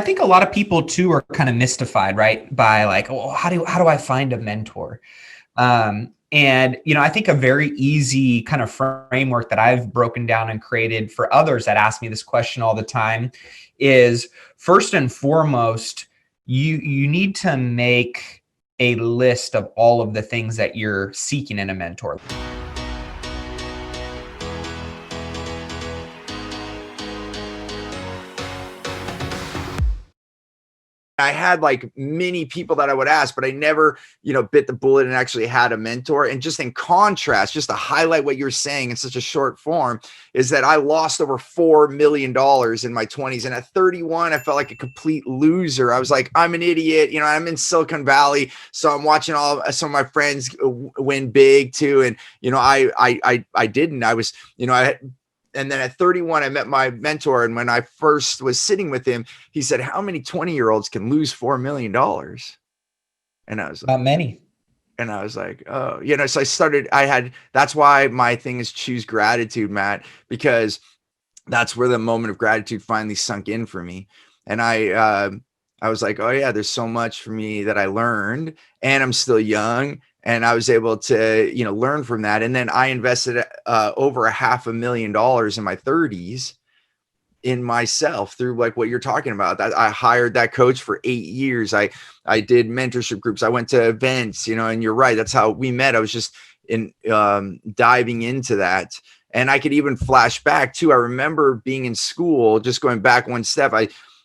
think a lot of people too are kind of mystified, right? By like, oh, how do I find a mentor? And, I think a very easy kind of framework that I've broken down and created for others that ask me this question all the time is, first and foremost, you need to make a list of all of the things that you're seeking in a mentor. I had like many people that I would ask, but I never, bit the bullet and actually had a mentor. And just in contrast, just to highlight what you're saying in such a short form, is that I lost over $4 million in my 20s. And at 31, I felt like a complete loser. I was like, I'm an idiot. I'm in Silicon Valley. So I'm watching some of my friends win big too. And, I didn't. I was, and then at 31, I met my mentor. And when I first was sitting with him, he said, how many 20-year-olds can lose $4 million? And I was like, not many. And I was like, oh, so that's why my thing is choose gratitude, Matt, because that's where the moment of gratitude finally sunk in for me. And I was like, oh yeah, there's so much for me that I learned, and I'm still young. And I was able to, learn from that. And then I invested over $500,000 in my 30s in myself through like what you're talking about. That I hired that coach for 8 years. I did mentorship groups. I went to events, and you're right. That's how we met. I was just diving into that. And I could even flash back too. I remember being in school, just going back one step.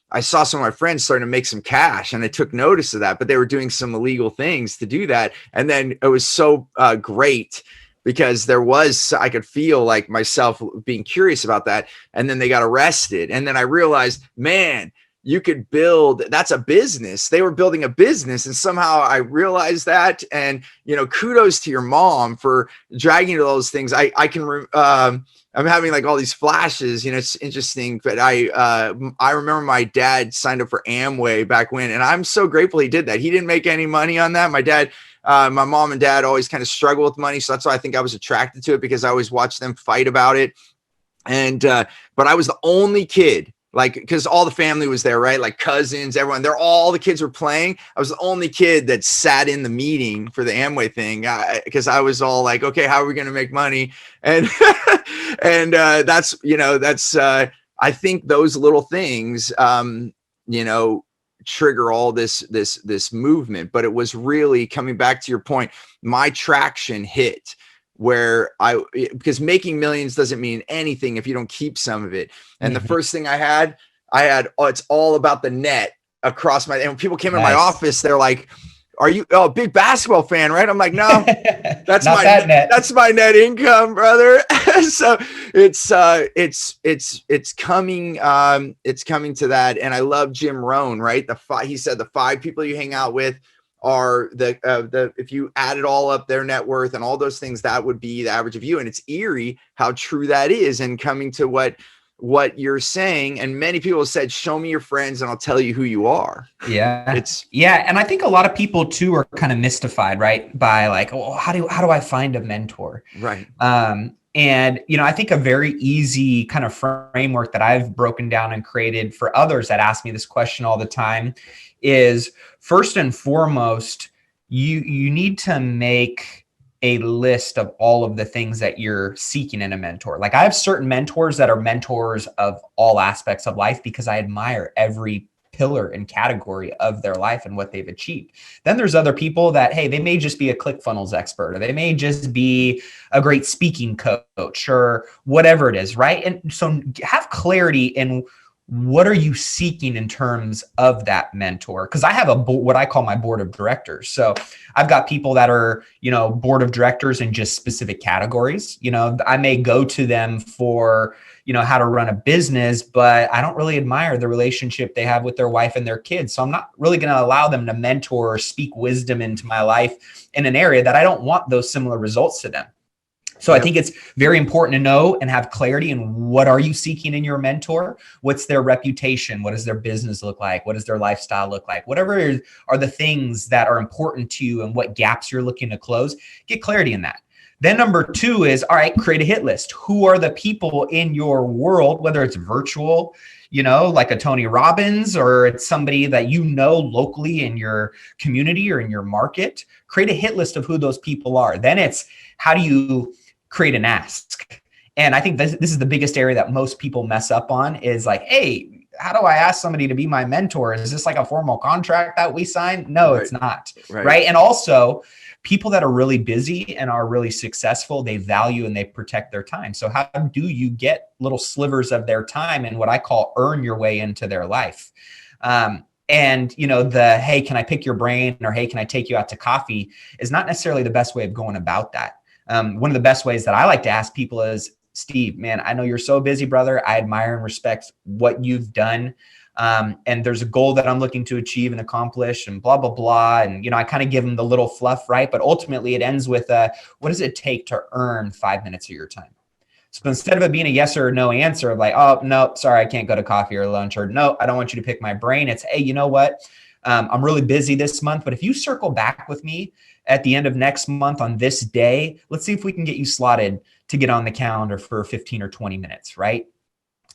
I saw some of my friends starting to make some cash, and I took notice of that, but they were doing some illegal things to do that. And then it was so great because I could feel like myself being curious about that. And then they got arrested. And then I realized, man, you could that's a business. They were building a business. And somehow I realized that. And, kudos to your mom for dragging you to those things. I'm having like all these flashes, it's interesting, but I remember my dad signed up for Amway back when, and I'm so grateful he did that. He didn't make any money on that. My mom and dad always kind of struggle with money. So that's why I think I was attracted to it, because I always watched them fight about it. And, but I was the only kid, like, because all the family was there, right? Like cousins, everyone, all the kids were playing. I was the only kid that sat in the meeting for the Amway thing, because I was all like, okay, how are we going to make money? And, and that's I think those little things, trigger all this movement. But it was really, coming back to your point, my traction hit where because making millions doesn't mean anything if you don't keep some of it. And the first thing I had, it's all about the net across and when people came in my office, they're like, are you a big basketball fan, right? I'm like, no, that's that's my net income, brother. So it's coming to that. And I love Jim Rohn, right? He said the 5 people you hang out with are if you add it all up, their net worth and all those things, that would be the average of you. And it's eerie how true that is. And coming to what you're saying, and many people have said, show me your friends and I'll tell you who you are. Yeah. And I think a lot of people too are kind of mystified, right? By like, oh, how do I find a mentor? Right. And, I think a very easy kind of framework that I've broken down and created for others that ask me this question all the time is, first and foremost, you need to make a list of all of the things that you're seeking in a mentor. Like, I have certain mentors that are mentors of all aspects of life because I admire every pillar and category of their life and what they've achieved. Then there's other people that, hey, they may just be a ClickFunnels expert, or they may just be a great speaking coach, or whatever it is, right? And so have clarity in what are you seeking in terms of that mentor? Because I have what I call my board of directors. So I've got people that are, board of directors in just specific categories. I may go to them for, how to run a business, but I don't really admire the relationship they have with their wife and their kids. So I'm not really going to allow them to mentor or speak wisdom into my life in an area that I don't want those similar results to them. So I think it's very important to know and have clarity in what are you seeking in your mentor? What's their reputation? What does their business look like? What does their lifestyle look like? Whatever are the things that are important to you and what gaps you're looking to close, get clarity in that. Then number 2 is, all right, create a hit list. Who are the people in your world, whether it's virtual, like a Tony Robbins, or it's somebody that locally in your community or in your market. Create a hit list of who those people are. Then it's, how do you create an ask? And I think this is the biggest area that most people mess up on, is like, hey, how do I ask somebody to be my mentor? Is this like a formal contract that we sign? No, It's not. Right. And also, people that are really busy and are really successful, they value and they protect their time. So how do you get little slivers of their time and what I call earn your way into their life? And hey, can I pick your brain, or hey, can I take you out to coffee, is not necessarily the best way of going about that. One of the best ways that I like to ask people is, Steve, man, I know you're so busy, brother. I admire and respect what you've done. And there's a goal that I'm looking to achieve and accomplish, and blah, blah, blah. And, I kind of give them the little fluff, right? But ultimately it ends with, what does it take to earn 5 minutes of your time? So instead of it being a yes or no answer of like, oh, no, sorry, I can't go to coffee or lunch, or no, I don't want you to pick my brain. It's, hey, you know what? I'm really busy this month, but if you circle back with me at the end of next month on this day, let's see if we can get you slotted to get on the calendar for 15 or 20 minutes, right?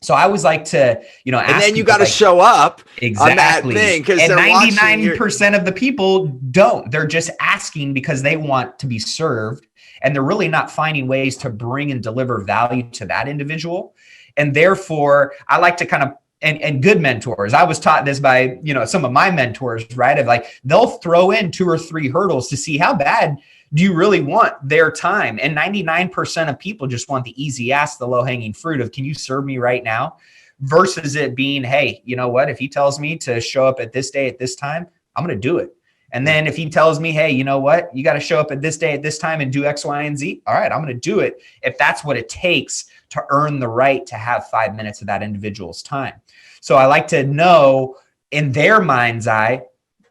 So I always like to, ask, and then you got to show up on that thing, because 99% of the people don't. They're just asking because they want to be served, and they're really not finding ways to bring and deliver value to that individual. And therefore, I like to kind of, and good mentors, I was taught this by, some of my mentors, right? Of like, they'll throw in 2 or 3 hurdles to see how bad do you really want their time. And 99% of people just want the easy ask, the low hanging fruit of, can you serve me right now? Versus it being, hey, you know what? If he tells me to show up at this day, at this time, I'm going to do it. And then if he tells me, hey, you know what? You got to show up at this day, at this time, and do X, Y, and Z. All right, I'm going to do it. If that's what it takes to earn the right to have 5 minutes of that individual's time. So I like to know, in their mind's eye,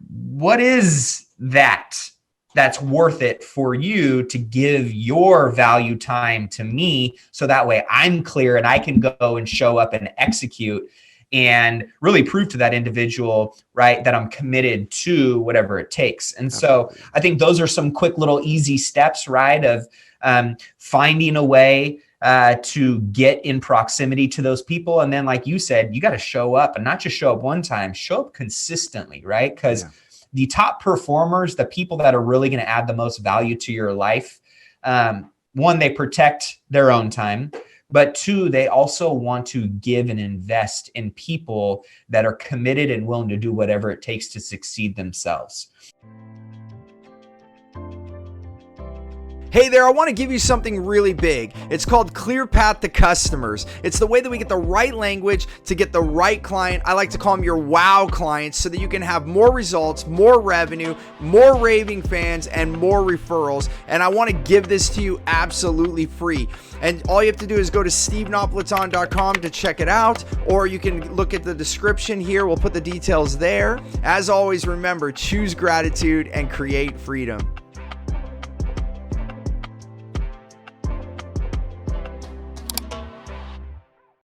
what is that's worth it for you to give your value time to me, so that way I'm clear and I can go and show up and execute and really prove to that individual, right, that I'm committed to whatever it takes. And so I think those are some quick little easy steps, right, of finding a way to get in proximity to those people. And then, like you said, you got to show up, and not just show up one time, show up consistently, right? Because the top performers, the people that are really going to add the most value to your life, one, they protect their own time, but 2, they also want to give and invest in people that are committed and willing to do whatever it takes to succeed themselves. Hey there, I want to give you something really big. It's called Clear Path to Customers. It's the way that we get the right language to get the right client. I like to call them your wow clients, so that you can have more results, more revenue, more raving fans, and more referrals. And I want to give this to you absolutely free. And all you have to do is go to stevenapolitano.com to check it out, or you can look at the description here. We'll put the details there. As always, remember, choose gratitude and create freedom.